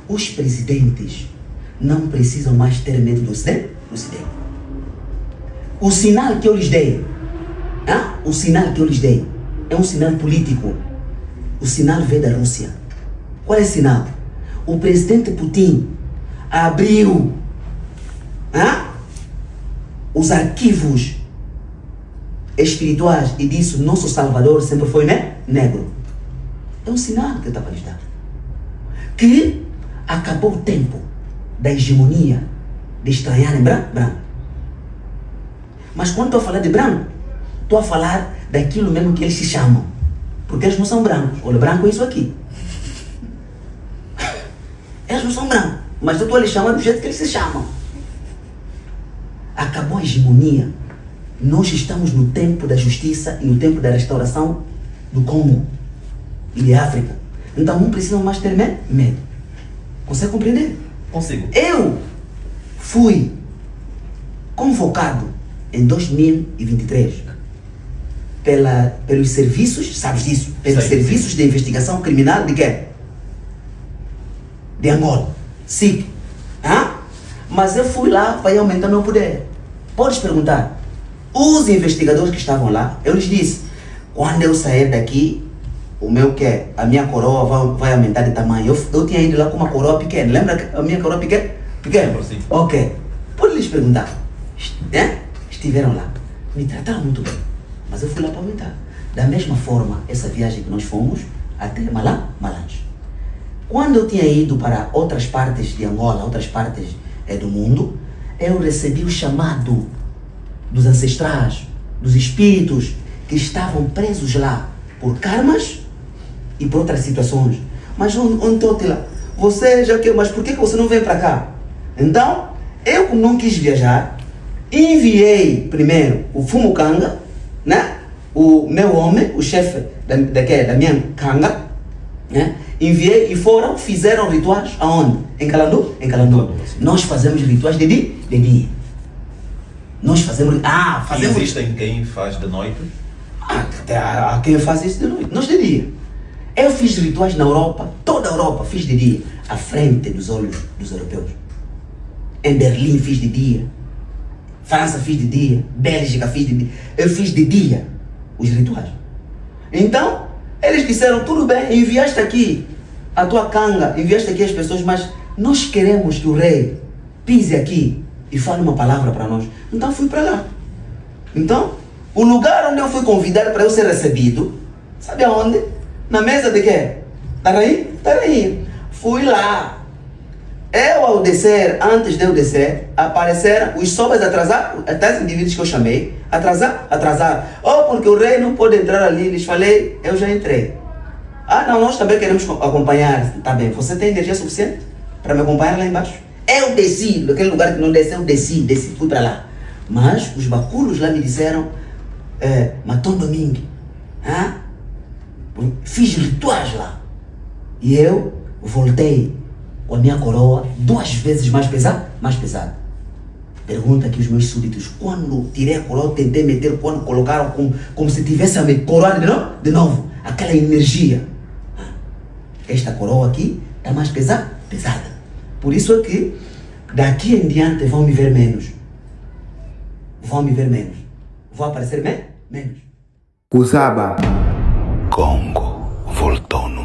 Os presidentes não precisam mais ter medo do Ocidente. O sinal que eu lhes dei, o sinal que eu lhes dei é um sinal político. O sinal veio da Rússia. Qual é o sinal? O presidente Putin abriu os arquivos espirituais e disse: nosso Salvador sempre foi negro. É um sinal que eu estava a lhes dar. Que acabou o tempo da hegemonia de estranharem branco. Mas quando estou a falar de branco, estou a falar daquilo mesmo que eles se chamam. Porque eles não são brancos. Olha, branco é isso aqui. Eles não são brancos, mas eu estou a lhes chamar do jeito que eles se chamam. Acabou a hegemonia. Nós estamos no tempo da justiça e no tempo da restauração do Congo e de África. Então não precisam mais ter medo. Consegue compreender? Consigo. Eu fui convocado em 2023 pelos serviços, sabes disso? Pelos serviços de investigação criminal de quê? De Angola. SIC. Mas eu fui lá para aumentar meu poder. Podes perguntar. Os investigadores que estavam lá, eu lhes disse: quando eu sair daqui, a minha coroa vai aumentar de tamanho. Eu tinha ido lá com uma coroa pequena. Lembra a minha coroa pequena? Sim. Ok. Pode lhes perguntar. Estiveram lá. Me trataram muito bem. Mas eu fui lá para aumentar. Da mesma forma, essa viagem que nós fomos até Malange. Quando eu tinha ido para outras partes de Angola, outras partes do mundo, eu recebi o chamado dos ancestrais, dos espíritos que estavam presos lá por karmas e por outras situações. Mas onde estou lá? Você já quer, mas por que você não vem para cá? Então, eu como não quis viajar, enviei primeiro o Fumukanga, o meu homem, o chefe da minha canga, enviei e fizeram rituais aonde? Em Calandu? Em Calandu. Nós fazemos rituais de dia. Nós fazemos... Existem quem faz de noite? Há quem faz isso de noite. Nós de dia. Eu fiz rituais na Europa, toda a Europa fiz de dia, à frente dos olhos dos europeus. Em Berlim fiz de dia. França fiz de dia. Bélgica fiz de dia. Eu fiz de dia os rituais. Então, eles disseram: tudo bem, enviaste aqui a tua canga, enviaste aqui as pessoas, mas nós queremos que o rei pise aqui e fale uma palavra para nós. Então fui para lá. Então, o lugar onde eu fui convidado para eu ser recebido, sabe aonde? Na mesa de quê? Da rainha. Fui lá. Ao descer, antes de eu descer, apareceram os sobras atrasados, até os indivíduos que eu chamei, atrasaram. Porque o rei não pode entrar ali. Lhes falei: eu já entrei. Não, nós também queremos acompanhar. Tá bem, você tem energia suficiente para me acompanhar lá embaixo? Eu desci, naquele lugar que não desce, eu desci, fui para lá. Mas os baculos lá me disseram: Matom Domingue, fiz rituais lá. E eu voltei com a minha coroa 2 vezes mais pesada. Pergunta aqui os meus súditos: quando tirei a coroa, tentei meter, quando colocaram como se tivesse a me coroar de novo, aquela energia. Esta coroa aqui está mais pesada. Por isso é que daqui em diante vão me ver menos. Vou aparecer menos. Cusaba. Congo voltou no